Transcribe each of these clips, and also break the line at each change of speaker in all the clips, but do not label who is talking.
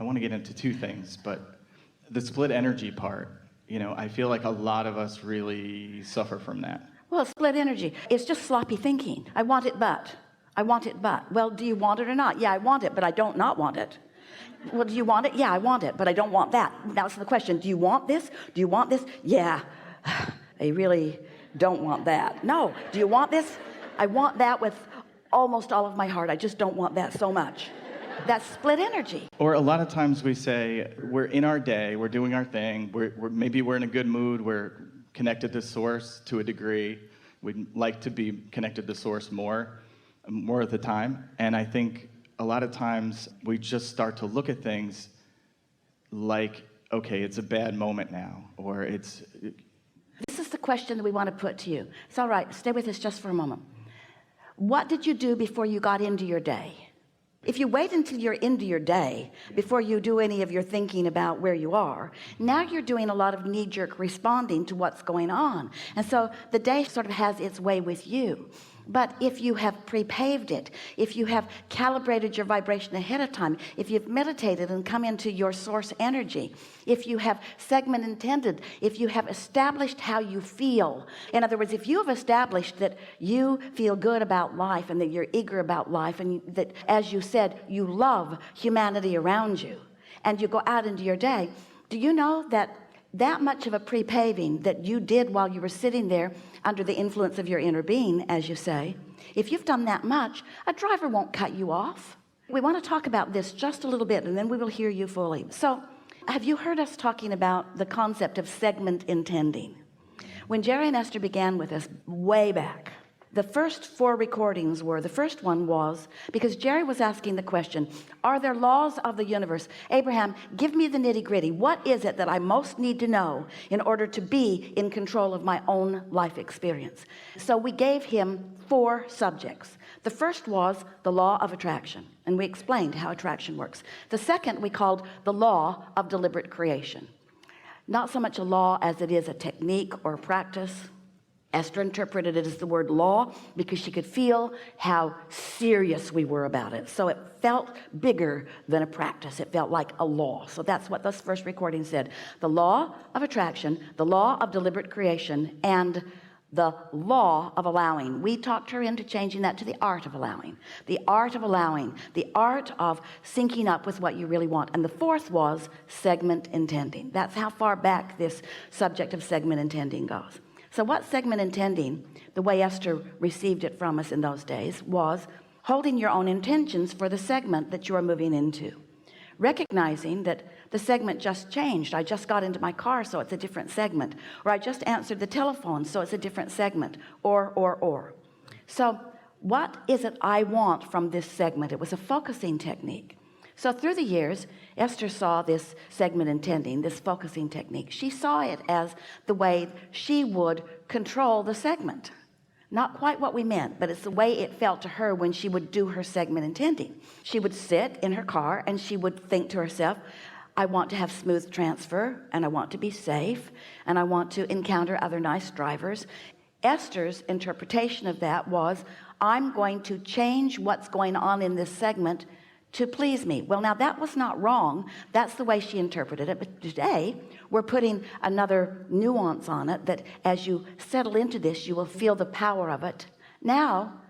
I want to get into two things, but the split energy part, I feel like a lot of us really suffer from that.
Well, split energy, it's just sloppy thinking. I want it, but. I want it, but. Well, do you want it or not? Yeah, I want it, but I don't not want it. Well, do you want it? Yeah, I want it, but I don't want that. That's the question. Do you want this? Do you want this? Yeah, I really don't want that. No. Do you want this? I want that with almost all of my heart. I just don't want that so much. That's split energy.
Or a lot of times we say we're in our day, we're doing our thing, maybe we're in a good mood, we're connected to source to a degree. We'd like to be connected to source more of the time. And I think a lot of times we just start to look at things like, okay, it's a bad moment now, or it's...
This is the question that we want to put to you. It's all right, stay with us just for a moment. What did you do before you got into your day? If you wait until you're into your day before you do any of your thinking about where you are, now you're doing a lot of knee-jerk responding to what's going on. And so the day sort of has its way with you. But if you have pre-paved it, if you have calibrated your vibration ahead of time, if you've meditated and come into your source energy, if you have segment intended, if you have established how you feel, in other words, if you have established that you feel good about life and that you're eager about life and that, as you said, you love humanity around you, and you go out into your day, do you know that much of a pre-paving that you did while you were sitting there under the influence of your inner being, as you say, if you've done that much, a driver won't cut you off. We want to talk about this just a little bit, and then we will hear you fully. So have you heard us talking about the concept of segment intending? When Jerry and Esther began with us way back, the first 4 recordings were, the first one was because Jerry was asking the question, are there laws of the universe? Abraham, give me the nitty-gritty. What is it that I most need to know in order to be in control of my own life experience? So we gave him 4 subjects. The first was the law of attraction, and we explained how attraction works. The second we called the law of deliberate creation. Not so much a law as it is a technique or a practice. Esther interpreted it as the word law because she could feel how serious we were about it. So it felt bigger than a practice. It felt like a law. So that's what this first recording said. The law of attraction, the law of deliberate creation, and the law of allowing. We talked her into changing that to the art of allowing. The art of allowing. The art of syncing up with what you really want. And the fourth was segment intending. That's how far back this subject of segment intending goes. So what segment intending, the way Esther received it from us in those days, was holding your own intentions for the segment that you are moving into. Recognizing that the segment just changed. I just got into my car, so it's a different segment. Or I just answered the telephone, so it's a different segment. Or. So what is it I want from this segment? It was a focusing technique. So through the years, Esther saw this segment intending, this focusing technique. She saw it as the way she would control the segment. Not quite what we meant, but it's the way it felt to her when she would do her segment intending. She would sit in her car and she would think to herself, I want to have smooth transfer, and I want to be safe, and I want to encounter other nice drivers. Esther's interpretation of that was, I'm going to change what's going on in this segment to please me. Well, now that was not wrong. That's the way she interpreted it. But today we're putting another nuance on it, that as you settle into this, you will feel the power of it. Now,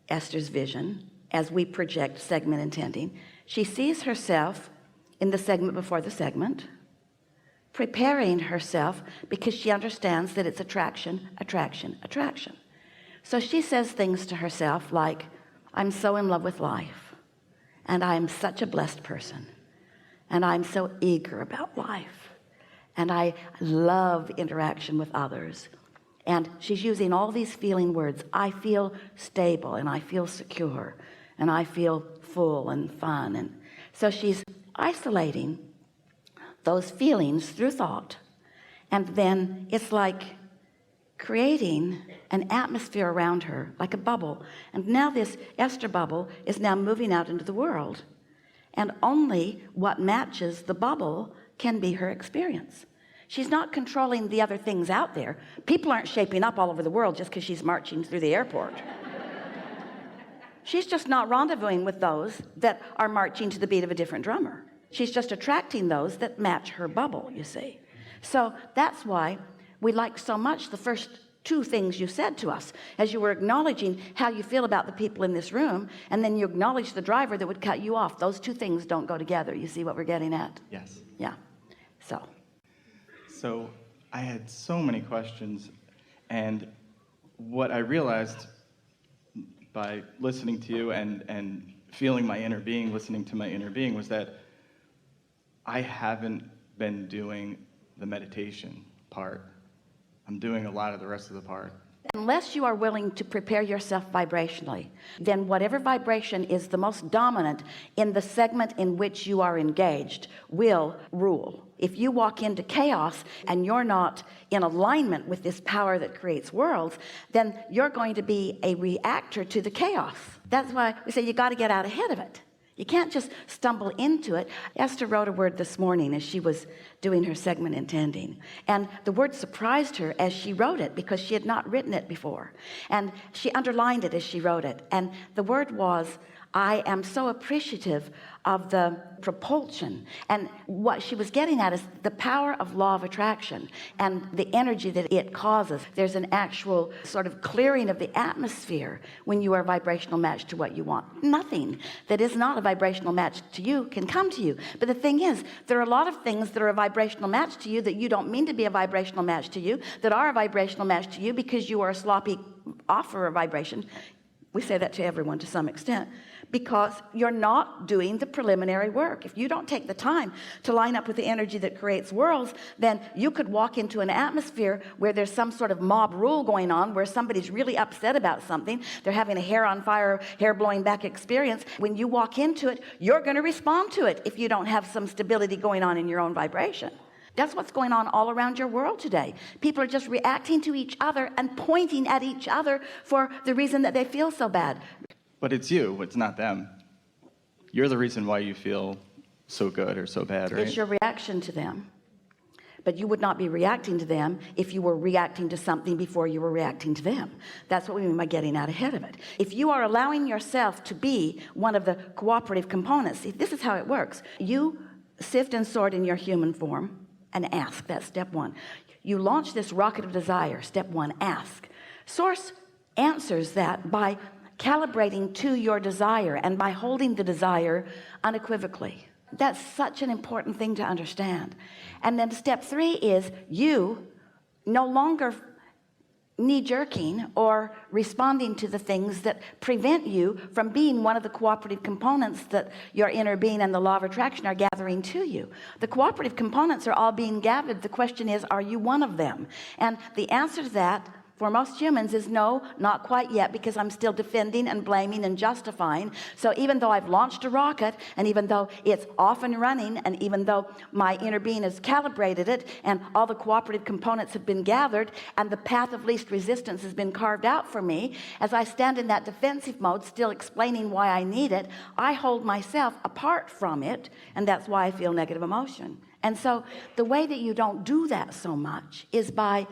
Esther's vision, as we project segment intending, she sees herself in the segment before the segment, preparing herself because she understands that it's attraction, attraction, attraction. So she says things to herself like, I'm so in love with life. And I'm such a blessed person. And I'm so eager about life. And I love interaction with others. And she's using all these feeling words. I feel stable, and I feel secure, and I feel full and fun. And so she's isolating those feelings through thought. And then it's like creating an atmosphere around her, like a bubble. And now this Esther bubble is now moving out into the world. And only what matches the bubble can be her experience. She's not controlling the other things out there. People aren't shaping up all over the world just because she's marching through the airport. She's just not rendezvousing with those that are marching to the beat of a different drummer. She's just attracting those that match her bubble, you see. So that's why we like so much the first two things you said to us as you were acknowledging how you feel about the people in this room, and then you acknowledge the driver that would cut you off. Those two things don't go together. You see what we're getting at?
Yes.
Yeah.
So I had so many questions, and what I realized by listening to you and feeling my inner being, listening to my inner being, was that I haven't been doing the meditation part. I'm doing a lot of the rest of the part.
Unless you are willing to prepare yourself vibrationally, then whatever vibration is the most dominant in the segment in which you are engaged will rule. If you walk into chaos and you're not in alignment with this power that creates worlds, then you're going to be a reactor to the chaos. That's why we say you got to get out ahead of it. You can't just stumble into it. Esther wrote a word this morning as she was doing her segment intending. And the word surprised her as she wrote it because she had not written it before. And she underlined it as she wrote it. And the word was, I am so appreciative of the propulsion. And what she was getting at is the power of law of attraction and the energy that it causes. There's an actual sort of clearing of the atmosphere when you are a vibrational match to what you want. Nothing that is not a vibrational match to you can come to you. But the thing is, there are a lot of things that are a vibrational match to you that you don't mean to be a vibrational match to you, that are a vibrational match to you because you are a sloppy offer of vibration. We say that to everyone to some extent, because you're not doing the preliminary work. If you don't take the time to line up with the energy that creates worlds, then you could walk into an atmosphere where there's some sort of mob rule going on, where somebody's really upset about something. They're having a hair on fire, hair blowing back experience. When you walk into it, you're going to respond to it if you don't have some stability going on in your own vibration. That's what's going on all around your world today. People are just reacting to each other and pointing at each other for the reason that they feel so bad.
But it's you, it's not them. You're the reason why you feel so good or so bad, right?
It's your reaction to them. But you would not be reacting to them if you were reacting to something before you were reacting to them. That's what we mean by getting out ahead of it. If you are allowing yourself to be one of the cooperative components, see, this is how it works. You sift and sort in your human form and ask. That's step one. You launch this rocket of desire. Step one, ask. Source answers that by calibrating to your desire and by holding the desire unequivocally. That's such an important thing to understand. And then step three is you no longer knee-jerking or responding to the things that prevent you from being one of the cooperative components that your inner being and the law of attraction are gathering to you. The cooperative components are all being gathered. The question is, are you one of them? And the answer to that for most humans is no, not quite yet, because I'm still defending and blaming and justifying. So even though I've launched a rocket, and even though it's off and running, and even though my inner being has calibrated it, and all the cooperative components have been gathered, and the path of least resistance has been carved out for me, as I stand in that defensive mode, still explaining why I need it, I hold myself apart from it, and that's why I feel negative emotion. And so the way that you don't do that so much is by,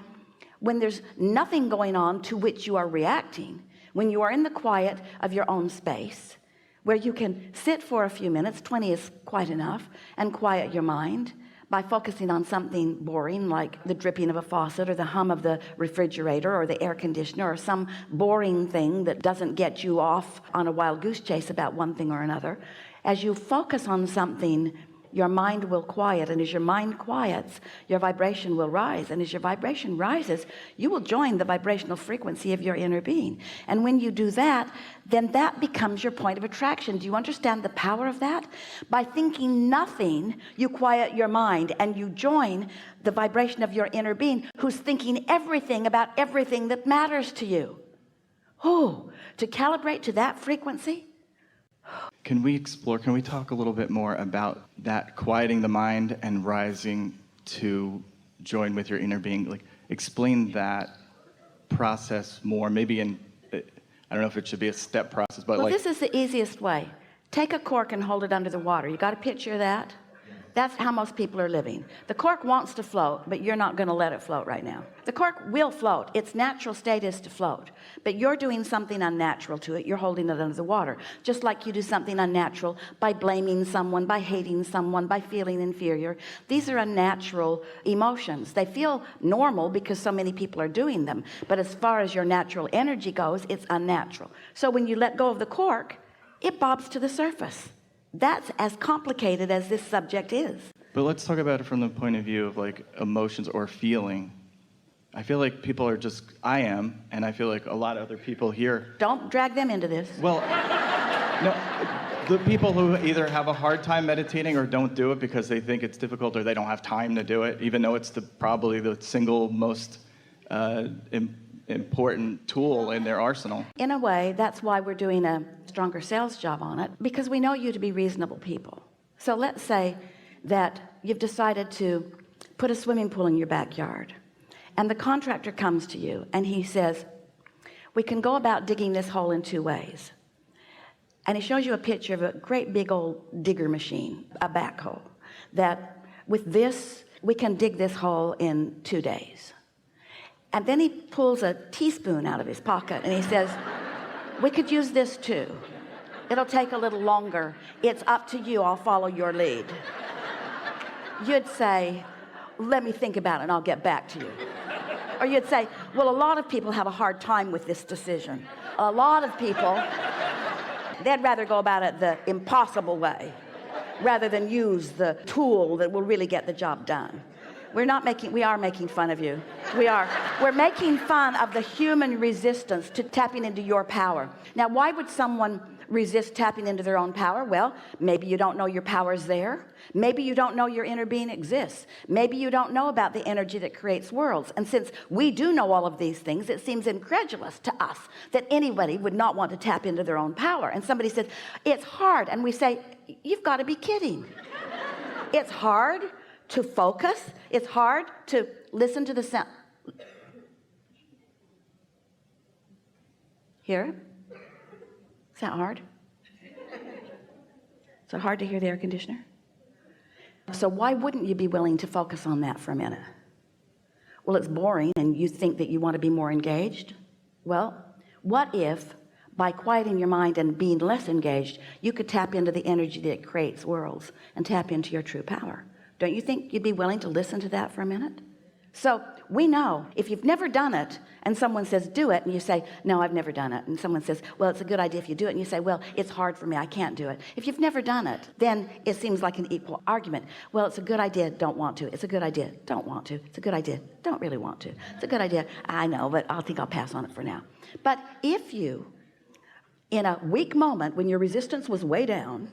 when there's nothing going on to which you are reacting, when you are in the quiet of your own space, where you can sit for a few minutes, 20 is quite enough, and quiet your mind by focusing on something boring like the dripping of a faucet or the hum of the refrigerator or the air conditioner or some boring thing that doesn't get you off on a wild goose chase about one thing or another. As you focus on something, your mind will quiet, and as your mind quiets, your vibration will rise, and as your vibration rises, you will join the vibrational frequency of your inner being. And when you do that, then that becomes your point of attraction. Do you understand the power of that? By thinking nothing, you quiet your mind and you join the vibration of your inner being, who's thinking everything about everything that matters to you. Oh, to calibrate to that frequency.
Can we talk a little bit more about that quieting the mind and rising to join with your inner being? Like, explain that process more, maybe in, I don't know if it should be a step process, but
well,
like...
this is the easiest way. Take a cork and hold it under the water. You got a picture of that? That's how most people are living. The cork wants to float, but you're not going to let it float right now. The cork will float. Its natural state is to float, but you're doing something unnatural to it. You're holding it under the water, just like you do something unnatural by blaming someone, by hating someone, by feeling inferior. These are unnatural emotions. They feel normal because so many people are doing them, but as far as your natural energy goes, it's unnatural. So when you let go of the cork, it bobs to the surface. That's as complicated as this subject is.
But let's talk about it from the point of view of like emotions or feeling. I feel like people are just, I am, and I feel like a lot of other people here.
Don't drag them into this.
Well, no, the people who either have a hard time meditating or don't do it because they think it's difficult or they don't have time to do it, even though it's probably the single most important tool in their arsenal.
In a way, that's why we're doing a stronger sales job on it, because we know you to be reasonable people. So let's say that you've decided to put a swimming pool in your backyard, and the contractor comes to you and he says, we can go about digging this hole in 2 ways. And he shows you a picture of a great big old digger machine, a backhoe, that with this, we can dig this hole in 2 days. And then he pulls a teaspoon out of his pocket and he says, we could use this too. It'll take a little longer. It's up to you. I'll follow your lead. You'd say, let me think about it and I'll get back to you. Or you'd say, well, a lot of people have a hard time with this decision. A lot of people, they'd rather go about it the impossible way rather than use the tool that will really get the job done. We are making fun of you. We are. We're making fun of the human resistance to tapping into your power. Now, why would someone resist tapping into their own power? Well, maybe you don't know your power's there. Maybe you don't know your inner being exists. Maybe you don't know about the energy that creates worlds. And since we do know all of these things, it seems incredulous to us that anybody would not want to tap into their own power. And somebody says, it's hard. And we say, you've got to be kidding. It's hard to focus. It's hard to listen to the sound. Hear it? Is that hard? Is it hard to hear the air conditioner? So why wouldn't you be willing to focus on that for a minute? Well, it's boring and you think that you want to be more engaged. Well, what if by quieting your mind and being less engaged, you could tap into the energy that creates worlds and tap into your true power? Don't you think you'd be willing to listen to that for a minute? So we know if you've never done it and someone says, do it, and you say, no, I've never done it. And someone says, well, it's a good idea if you do it. And you say, well, it's hard for me. I can't do it. If you've never done it, then it seems like an equal argument. Well, it's a good idea. Don't want to. It's a good idea. Don't want to. It's a good idea. Don't really want to. It's a good idea. I know, but I think I'll pass on it for now. But if you, in a weak moment when your resistance was way down,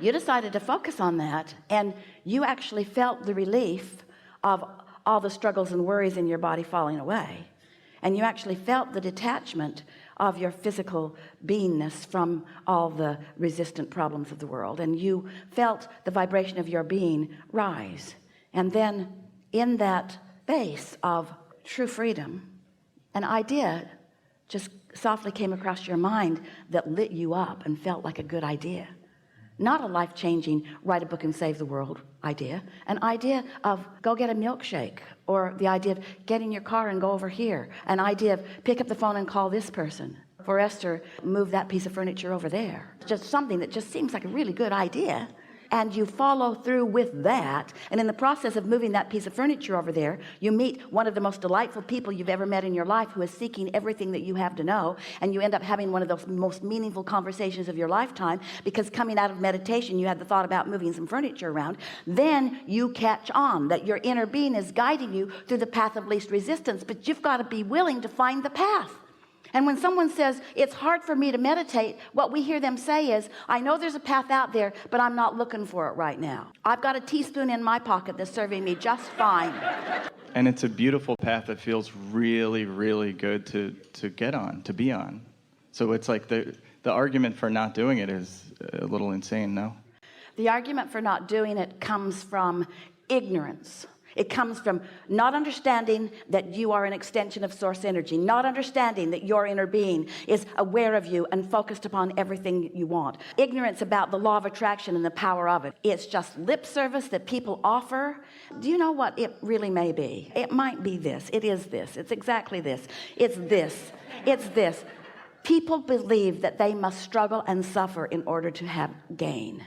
you decided to focus on that, and you actually felt the relief of all the struggles and worries in your body falling away, and you actually felt the detachment of your physical beingness from all the resistant problems of the world, and you felt the vibration of your being rise. And then in that base of true freedom, an idea just softly came across your mind that lit you up and felt like a good idea. Not a life-changing, write a book and save the world idea. An idea of go get a milkshake, or the idea of get in your car and go over here. An idea of pick up the phone and call this person. For Esther, move that piece of furniture over there. Just something that just seems like a really good idea. And you follow through with that. And in the process of moving that piece of furniture over there, you meet one of the most delightful people you've ever met in your life who is seeking everything that you have to know. And you end up having one of those most meaningful conversations of your lifetime, because coming out of meditation, you had the thought about moving some furniture around. Then you catch on that your inner being is guiding you through the path of least resistance, but you've got to be willing to find the path. And when someone says, it's hard for me to meditate, what we hear them say is, I know there's a path out there, but I'm not looking for it right now. I've got a teaspoon in my pocket that's serving me just fine.
And it's a beautiful path that feels really, really good to get on, to be on. So it's like the argument for not doing it is a little insane, no?
The argument for not doing it comes from ignorance. It comes from not understanding that you are an extension of source energy, not understanding that your inner being is aware of you and focused upon everything you want. Ignorance about the law of attraction and the power of it. It's just lip service that people offer. Do you know what it really may be? It might be this. It is this. It's exactly this. It's this. It's this. People believe that they must struggle and suffer in order to have gain.